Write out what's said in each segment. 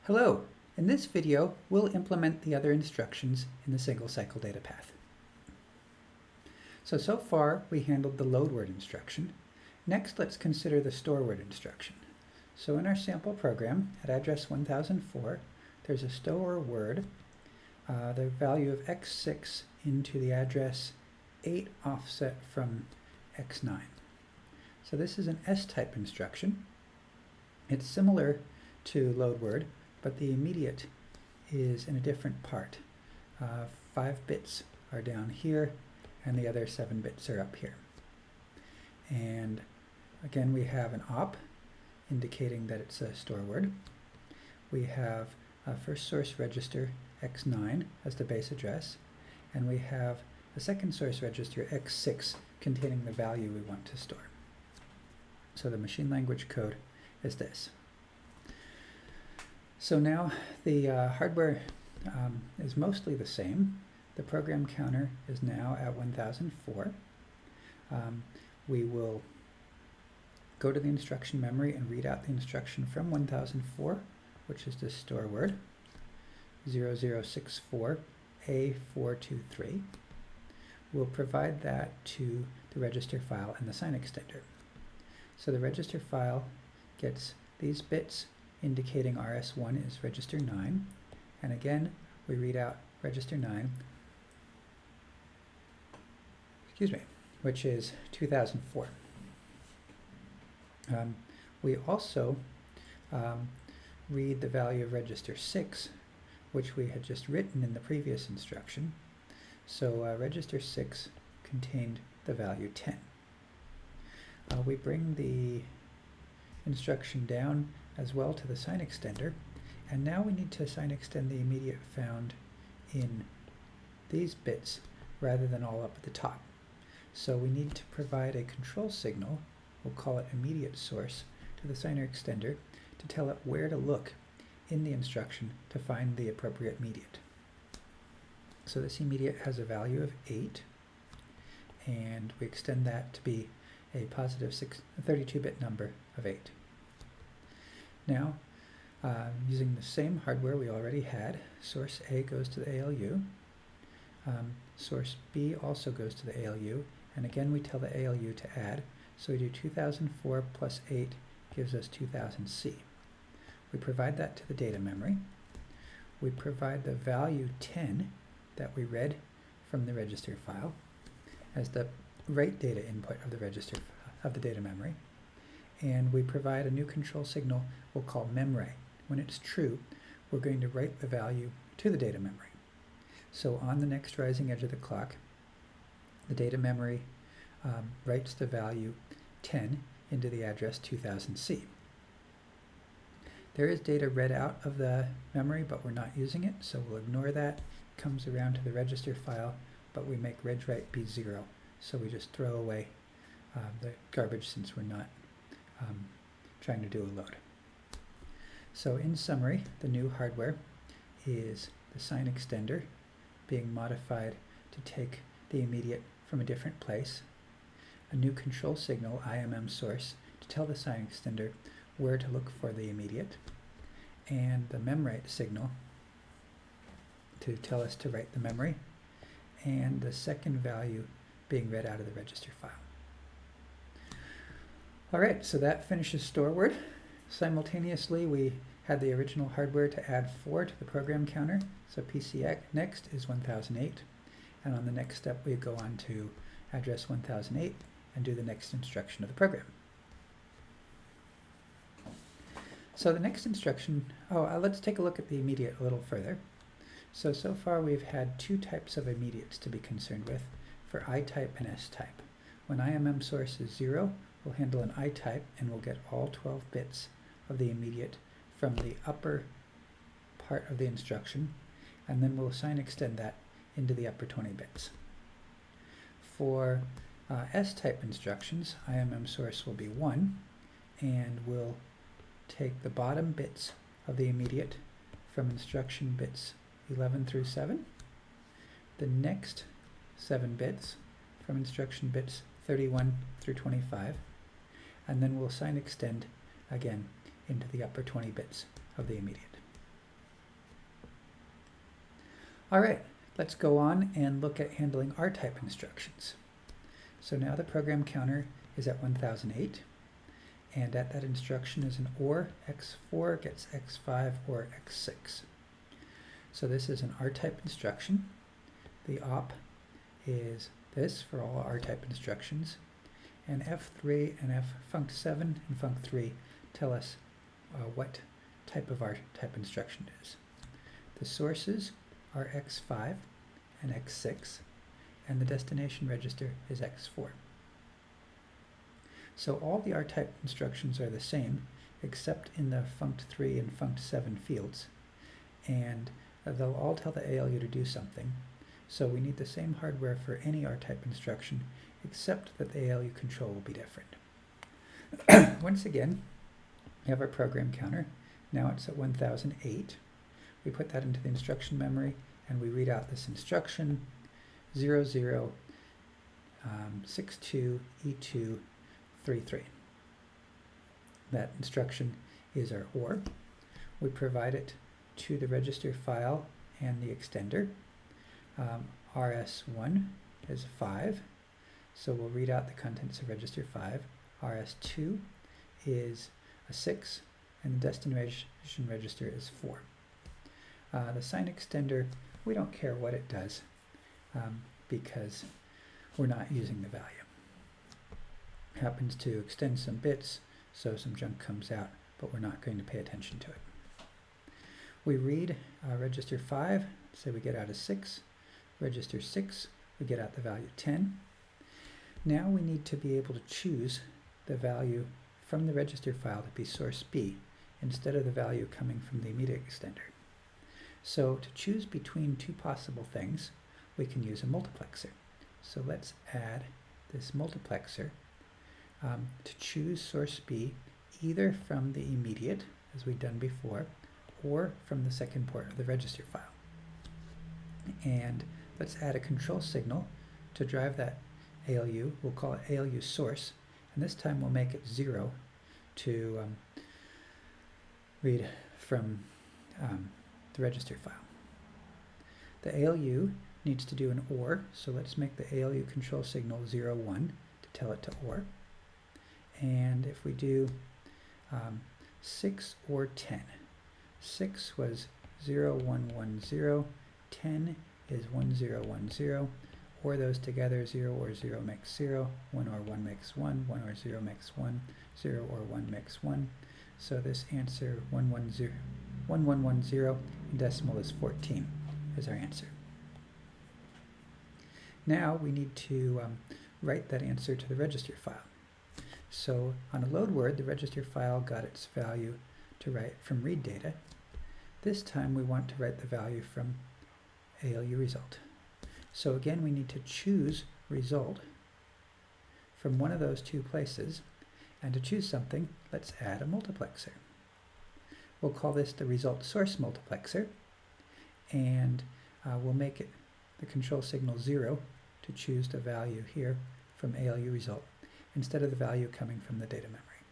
Hello! In this video, we'll implement the other instructions in the single cycle data path. So far we handled the load word instruction. Next, let's consider the store word instruction. So in our sample program, at address 1004, there's a store word, the value of x6 into the address 8 offset from x9. So this is an S-type instruction. It's similar to load word, but the immediate is in a different part. 5 bits are down here, and the other 7 bits are up here. And again, we have an op indicating that it's a store word. We have a first source register x9 as the base address, and we have a second source register x6 containing the value we want to store. So the machine language code is this. So now the hardware is mostly the same. The program counter is now at 1004. We will go to the instruction memory and read out the instruction from 1004, which is this store word, 0064A423. We'll provide that to the register file and the sign extender. So the register file gets these bits indicating RS1 is register 9, and again we read out register 9, which is 2004. We also read the value of register 6, which we had just written in the previous instruction. So register 6 contained the value 10. We bring the instruction down as well to the sign extender, and now we need to sign extend the immediate found in these bits rather than all up at the top. So we need to provide a control signal, we'll call it immediate source, to the signer extender to tell it where to look in the instruction to find the appropriate immediate. So this immediate has a value of 8, and we extend that to be a positive 32-bit number of 8. Now, using the same hardware we already had, source A goes to the ALU, source B also goes to the ALU, and again we tell the ALU to add, so we do 2004 plus 8 gives us 2000C. We provide that to the data memory. We provide the value 10 that we read from the register file as the write data input of the register of the data memory, and we provide a new control signal we'll call memwrite. When it's true, we're going to write the value to the data memory. So on the next rising edge of the clock, the data memory writes the value 10 into the address 2000C. There is data read out of the memory, but we're not using it, so we'll ignore that. It comes around to the register file, but we make regwrite be 0, so we just throw away the garbage since we're not trying to do a load. So in summary, the new hardware is the sign extender being modified to take the immediate from a different place, a new control signal, IMM source, to tell the sign extender where to look for the immediate, and the memwrite signal to tell us to write the memory, and the second value being read out of the register file. Alright, so that finishes store word. Simultaneously, we had the original hardware to add 4 to the program counter, so PC next is 1008, and on the next step we go on to address 1008 and do the next instruction of the program. So the next instruction, let's take a look at the immediate a little further. So far we've had 2 types of immediates to be concerned with, for I-type and S-type. When IMM source is 0, we'll handle an I-type and we'll get all 12 bits of the immediate from the upper part of the instruction, and then we'll sign extend that into the upper 20 bits. For S-type instructions, IMM source will be 1, and we'll take the bottom bits of the immediate from instruction bits 11 through 7, the next 7 bits from instruction bits 31 through 25, and then we'll sign extend again into the upper 20 bits of the immediate. All right, let's go on and look at handling R-type instructions. So now the program counter is at 1008, and at that instruction is an OR, x4 gets x5 or x6. So this is an R-type instruction. The op is this for all R-type instructions, and F3 and func7 and func3 tell us what type of R-type instruction it is. The sources are x5 and x6, and the destination register is x4. So all the R-type instructions are the same, except in the func3 and func7 fields, and they'll all tell the ALU to do something. So we need the same hardware for any R-type instruction, except that the ALU control will be different. Once again, we have our program counter. Now it's at 1008. We put that into the instruction memory, and we read out this instruction 0062E233. That instruction is our OR. We provide it to the register file and the extender. RS1 is 5, so we'll read out the contents of register 5. RS2 is a 6, and the destination register is 4. The sign extender, we don't care what it does because we're not using the value. It happens to extend some bits, so some junk comes out, but we're not going to pay attention to it. We read register 5, so we get out a 6. Register 6, we get out the value 10. Now we need to be able to choose the value from the register file to be source B instead of the value coming from the immediate extender. So to choose between two possible things, we can use a multiplexer. So let's add this multiplexer to choose source B either from the immediate, as we've done before, or from the second port of the register file. And let's add a control signal to drive that ALU. We'll call it ALU source, and this time we'll make it 0 to read from the register file. The ALU needs to do an OR, so let's make the ALU control signal 0, 1 to tell it to OR. And if we do 6 or 10, 6 was 0, 1, 1, 0, 10 is 1, 0, 1, 0, or those together, 0 or 0 makes 0, 1 or 1 makes 1, 1 or 0 makes 1, 0 or 1 makes 1. So this answer 1110 in decimal is 14 is our answer. Now we need to write that answer to the register file. So on a load word, the register file got its value to write from read data. This time we want to write the value from ALU result. So again, we need to choose result from one of those two places, and to choose something, let's add a multiplexer. We'll call this the result source multiplexer, and we'll make it the control signal 0 to choose the value here from ALU result instead of the value coming from the data memory.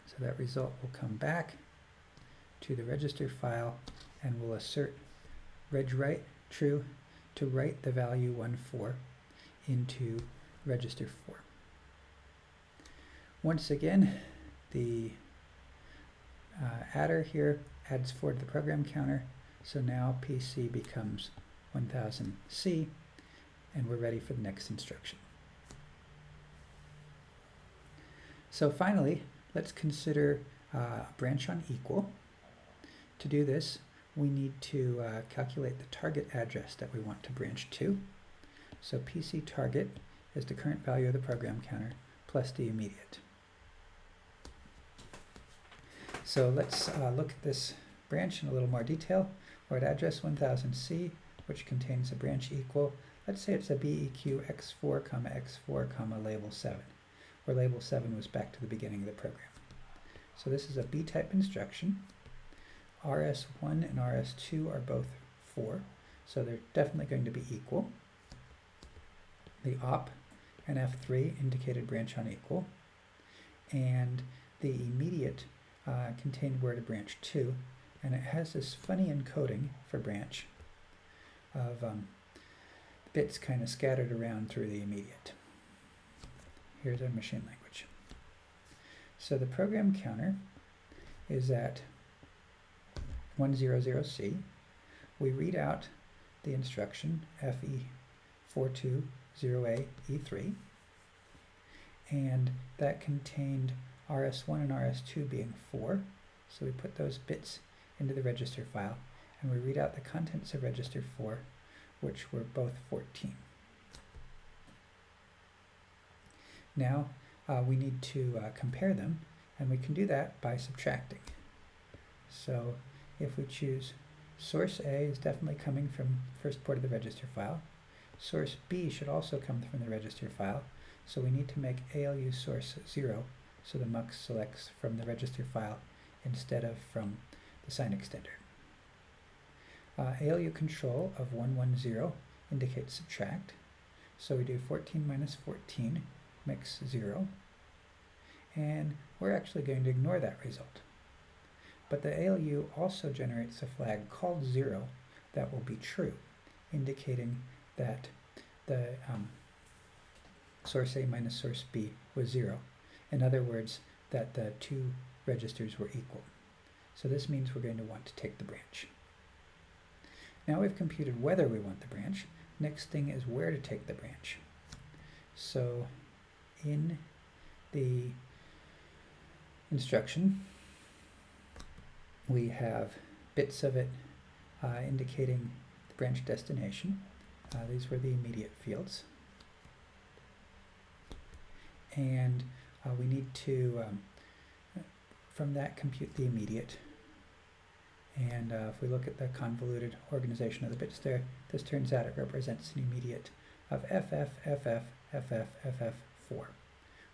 So that result will come back to the register file, and we'll assert regwrite true to write the value 14 into register 4. Once again, the adder here adds 4 to the program counter, so now PC becomes 1000C, and we're ready for the next instruction. So finally, let's consider a branch on equal. To do this, we need to calculate the target address that we want to branch to. So PC target is the current value of the program counter plus the immediate. So let's look at this branch in a little more detail. We're at address 1000C, which contains a branch equal. Let's say it's a BEQ x4, x4, label 7, where label 7 was back to the beginning of the program. So this is a B-type instruction. RS1 and RS2 are both 4, so they're definitely going to be equal. The op and F3 indicated branch on equal, and the immediate contained where to branch to, and it has this funny encoding for branch of bits kind of scattered around through the immediate. Here's our machine language. So the program counter is at 100C. We read out the instruction FE420A E3, and that contained RS1 and RS2 being 4, so we put those bits into the register file, and we read out the contents of register 4, which were both 14. Now we need to compare them, and we can do that by subtracting. So if we choose source A is definitely coming from the first port of the register file, source B should also come from the register file, so we need to make ALU source 0, so the MUX selects from the register file instead of from the sign extender. ALU control of 110 indicates subtract, so we do 14 minus 14 makes 0, and we're actually going to ignore that result. But the ALU also generates a flag called 0 that will be true, indicating that the source A minus source B was 0. In other words, that the two registers were equal. So this means we're going to want to take the branch. Now we've computed whether we want the branch. Next thing is where to take the branch. So in the instruction, we have bits of it indicating the branch destination. These were the immediate fields. And we need to, from that, compute the immediate. And if we look at the convoluted organization of the bits there, this turns out it represents an immediate of FF, 4,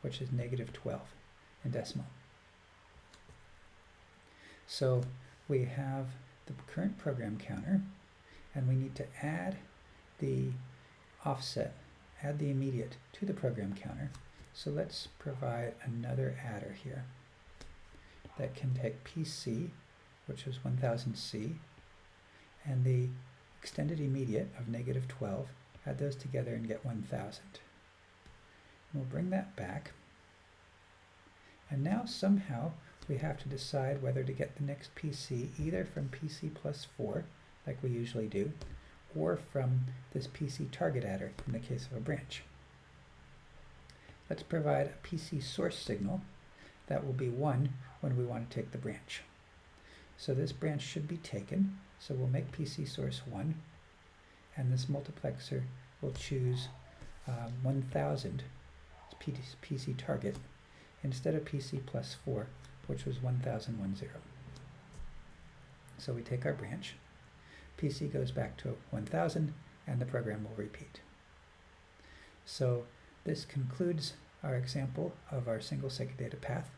which is -12 in decimal. So we have the current program counter, and we need to add the offset, add the immediate to the program counter. So let's provide another adder here that can take PC, which is 1000C, and the extended immediate of -12, add those together and get 1000. And we'll bring that back. And now somehow we have to decide whether to get the next PC either from PC plus 4, like we usually do, or from this PC target adder in the case of a branch. Let's provide a PC source signal that will be 1 when we want to take the branch. So this branch should be taken, so we'll make PC source 1, and this multiplexer will choose 1000 as PC target instead of PC plus 4, which was 1010. So we take our branch, PC goes back to 1000, and the program will repeat. So this concludes our example of our single-sig data path,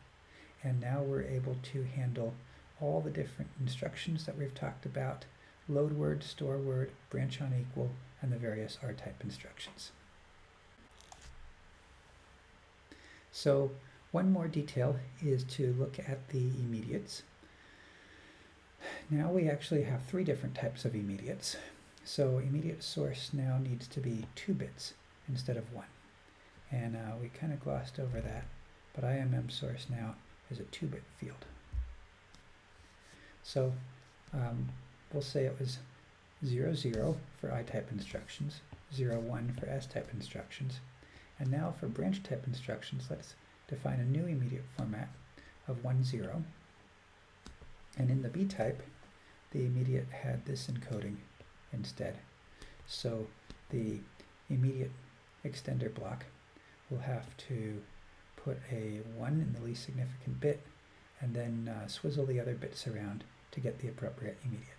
and now we're able to handle all the different instructions that we've talked about: load word, store word, branch on equal, and the various R-type instructions. So one more detail is to look at the immediates. Now we actually have 3 different types of immediates. So immediate source now needs to be 2 bits instead of 1. And we kind of glossed over that, but IMM source now is a 2-bit field. So we'll say it was 00 for I-type instructions, 01 for S-type instructions, and now for branch-type instructions, let's define a new immediate format of 10, and in the B-type, the immediate had this encoding instead. So the immediate extender block will have to put a 1 in the least significant bit, and then swizzle the other bits around to get the appropriate immediate.